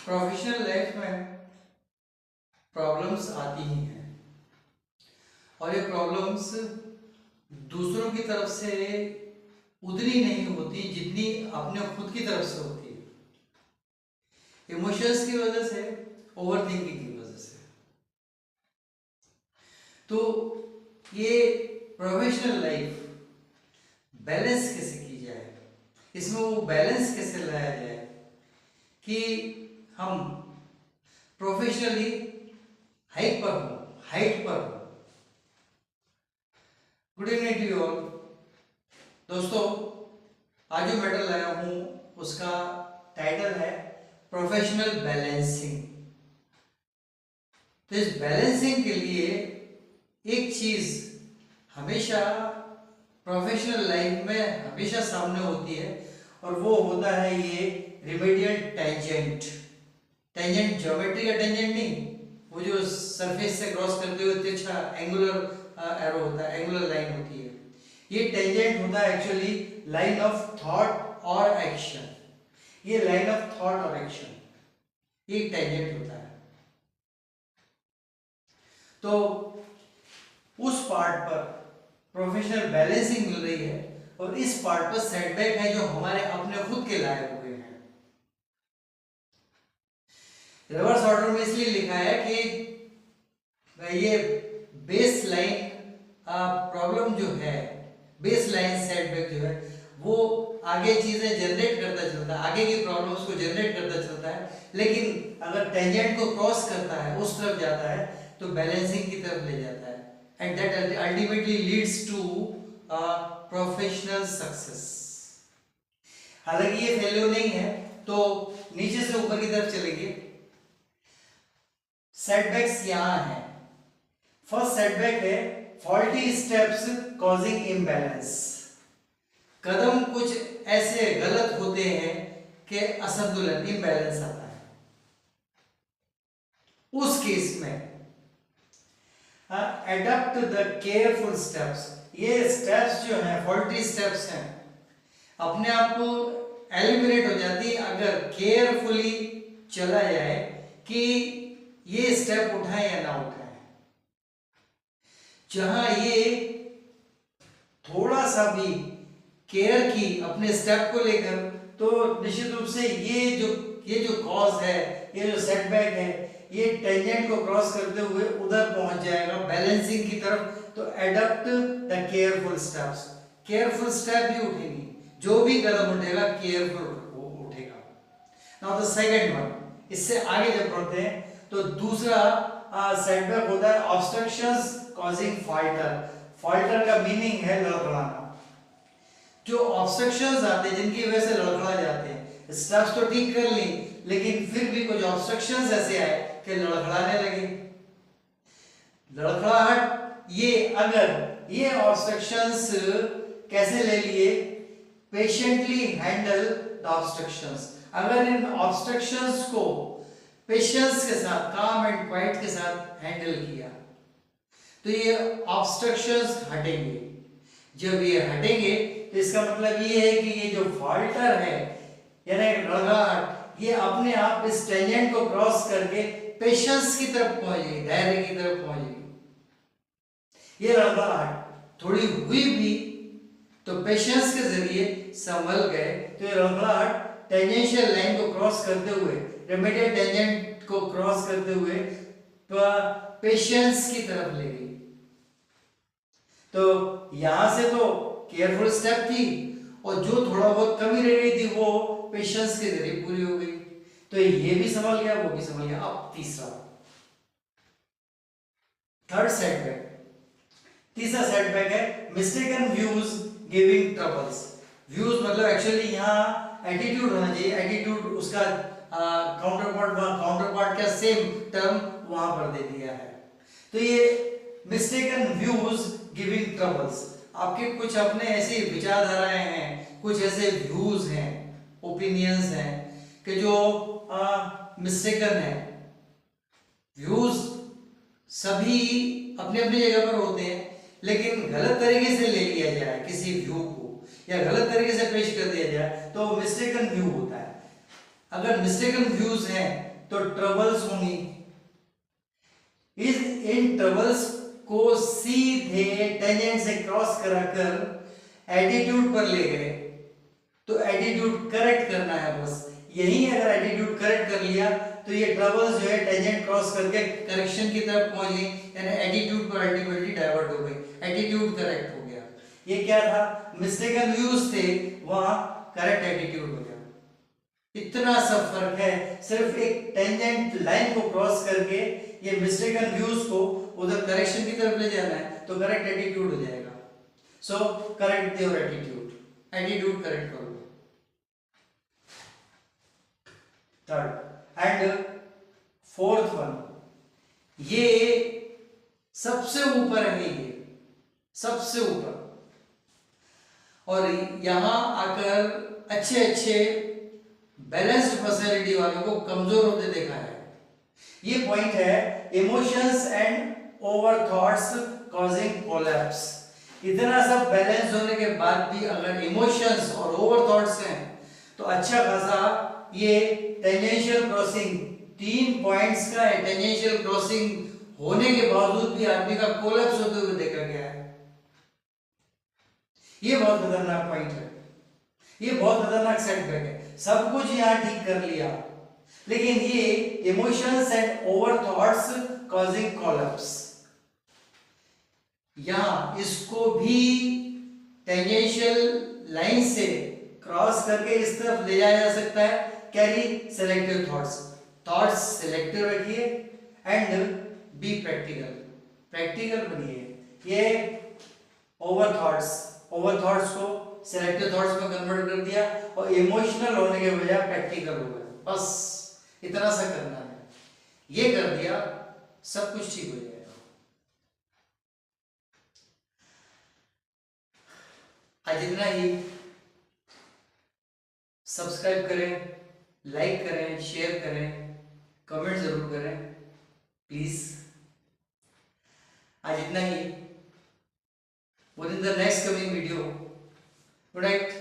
Professional life में problems आती ही हैं और ये प्रॉब्लम्स दूसरों की तरफ से उतनी नहीं होती जितनी अपने खुद की तरफ से होती है। इमोशंस की वजह से, ओवर थिंकिंग की वजह से। तो ये प्रोफेशनल लाइफ बैलेंस कैसे की जाए, इसमें वो बैलेंस कैसे लाया जाए कि हम प्रोफेशनली हाइट पर हो। Good evening to you all दोस्तों। आज जो मैटर लाया हूं उसका टाइटल है प्रोफेशनल बैलेंसिंग। तो इस बैलेंसिंग के लिए एक चीज हमेशा प्रोफेशनल लाइफ में हमेशा सामने होती है और वो होता है ये रेमेडियल टेंजेंट। टेंजेंट ज्योमेट्री का टेंजेंट नहीं, वो जो सरफेस से क्रॉस करते हुए तिरछा एंगुलर एरो होता है, एंगुलर लाइन होती है। ये टेंजेंट होता है एक्चुअली लाइन ऑफ थॉट और एक्शन। ये लाइन ऑफ थॉट और एक्शन ये टेंजेंट होता है। तो उस पार्ट पर प्रोफेशनल बैलेंसिंग मिल रही है और इस पार्ट पर सेटबैक है जो हमारे अपने खुद के लाए हुए हैं। रिवर्स ऑर्डर में इसलिए लिखा है कि ये बेस लाइन प्रॉब्लम जो है, बेस लाइन सेटबैक जो है वो आगे चीजें जनरेट करता चलता है, आगे की प्रॉब्लम्स को जनरेट करता चलता है, लेकिन अगर टेंजेंट को क्रॉस करता है, उस तरफ जाता है तो बैलेंसिंग की तरफ ले जाता है and that ultimately leads to professional success. हालांकि ये फेल्योर नहीं है, तो नीचे से ऊपर की तरफ चलेंगे। सेटबैक्स यहां है। फर्स्ट सेटबैक है फॉल्टी स्टेप्स कॉजिंग इम्बैलेंस। कदम कुछ ऐसे गलत होते हैं कि असंतुलन, इम्बैलेंस आता है। उस केस में अडॉप्ट द केयरफुल स्टेप्स। ये स्टेप्स जो हैं, फॉल्टी स्टेप्स हैं, अपने आप को एलिमिनेट हो जाती है अगर केयरफुली चला जाए कि ये स्टेप उठाएं या ना उठाएं। जहां ये थोड़ा सा भी केयर की अपने स्टेप को लेकर, तो निश्चित रूप से ये जो कॉज है, ये जो सेटबैक है, ये टेंजेंट को क्रॉस करते हुए उधर पहुंच जाएगा बैलेंसिंग की तरफ। तो adopt the careful steps. Careful step भी उठेंगी, जो भी कदम उठेगा केयरफुल उठेगा। नाउ द सेकंड वन, इससे आगे जब बढ़ते हैं तो दूसरा सेटबैक होता है ऑब्स्ट्रक्शंस कॉजिंग फाल्टर। फाल्टर का मीनिंग है लड़खड़ाना। जो ऑब्स्ट्रक्शंस आते हैं जिनकी वजह से लड़खड़ा जाते हैं, स्टेप्स तो ठीक कर ली लेकिन फिर भी कुछ ऑब्स्ट्रक्शंस ऐसे आए कि लड़खड़ाने लगे। लड़खड़ाहट, अगर ये ऑब्स्ट्रक्शंस कैसे ले लिए, पेशेंटली हैंडल द ऑब्स्ट्रक्शंस। अगर इन ऑब्स्ट्रक्शंस को पेशेंस के साथ, काम एंड क्वाइट के साथ हैंडल किया तो ये ऑब्स्ट्रक्शंस हटेंगे। जब ये हटेंगे तो इसका मतलब ये है कि ये जो फाल्टर है यानी लड़खड़ाहट, ये अपने आप इस टेंजेंट को क्रॉस करके पेशेंस की तरफ पहुंचेगी, धैर्य की तरफ पहुंचेगी। ये लड़खड़ाहट थोड़ी हुई भी तो पेशेंस के जरिए संभल गए, तो ये लड़खड़ाहट टेंजेंशियल लाइन को क्रॉस करते हुए, रेमेडियल टेंजेंट को क्रॉस करते हुए पेशेंस की तरफ ले गई। तो यहां से तो केयरफुल स्टेप थी और जो थोड़ा बहुत कमी रह गई थी वो पेशेंस के जरिए पूरी हो गई। तो ये भी संभल गया, वो भी संभल गया। अब तीसरा, थर्ड सेटबैक। तीसरा सेटबैक है mistaken views giving troubles. Views मतलब एक्चुअली यहाँ एटीट्यूड होना चाहिए, एटीट्यूड उसका काउंटरपार्ट का सेम टर्म वहां पर दे दिया है। तो ये मिस्टेकन व्यूज गिविंग ट्रबल्स, आपके कुछ अपने ऐसी विचारधाराएं हैं, कुछ ऐसे व्यूज हैं, ओपिनियंस हैं कि जो मिस्टेकन है। व्यूज सभी अपने अपनी जगह पर होते हैं, लेकिन गलत तरीके से ले लिया जाए किसी व्यू को या गलत तरीके से पेश कर दिया जाए तो मिस्टेकन व्यू होता है। अगर मिस्टेकन व्यूज हैं तो ट्रबल्स होंगी। इन ट्रबल्स को सीधे टेंजेंट से क्रॉस कराकर एटीट्यूड पर ले गए, तो एटीट्यूड करेक्ट करना है बस। यही अगर एटीट्यूड करेक्ट कर लिया तो ये ट्रबल्स जो है टेंजेंट क्रॉस करके करेक्शन की तरफ पहुंच गई, यानी एटीट्यूड पर अल्टीमेटली डाइवर्ट हो गई, एटीट्यूड करेक्ट हो गया। ये क्या था, मिस्टेकन व्यूज थे, वहां करेक्ट एटीट्यूड हो गया। इतना सब फर्क है, सिर्फ एक टेंजेंट लाइन को क्रॉस करके ये मिस्टेकन व्यूज को उधर करेक्शन की तरफ ले जाना है तो करेक्ट एटीट्यूड हो जाएगा। So correct your attitude, attitude correct करो। थर्ड एंड फोर्थ वन, ये सबसे ऊपर है, ये सबसे ऊपर, और यहां आकर अच्छे अच्छे बैलेंस्ड पर्सनैलिटी वालों को कमजोर होते देखा है। ये पॉइंट है, emotions and over thoughts causing collapse. इतना सब बैलेंस होने के बाद भी अगर इमोशंस और ओवर थॉट्स हैं तो अच्छा खासा ये टेंजेंशियल क्रॉसिंग, 3 पॉइंट्स का टेंजेंशियल क्रॉसिंग होने के बावजूद भी आदमी का कोलैप्स होते हुए देखा गया है। ये बहुत खतरनाक पॉइंट है, ये बहुत खतरनाक सेटबैक है। सब कुछ यहां ठीक कर लिया, लेकिन ये emotions and over thoughts causing collapse, यहां इसको भी टेंजेंशियल लाइन से क्रॉस करके इस तरफ ले जाया जा सकता है। Carry selective thoughts, thoughts selective रखिए एंड बी प्रैक्टिकल, प्रैक्टिकल बनिए। ये ओवर थॉट्स को सिलेक्टिव थॉट्स में कन्वर्ट कर दिया और इमोशनल होने के बजाय प्रैक्टिकल हो गया, बस इतना सा करना है। ये कर दिया, सब कुछ ठीक हो जाएगा। आज इतना ही। सब्सक्राइब करें, लाइक करें, शेयर करें, कमेंट जरूर करें प्लीज। आज इतना ही। What is the next coming video? Good night.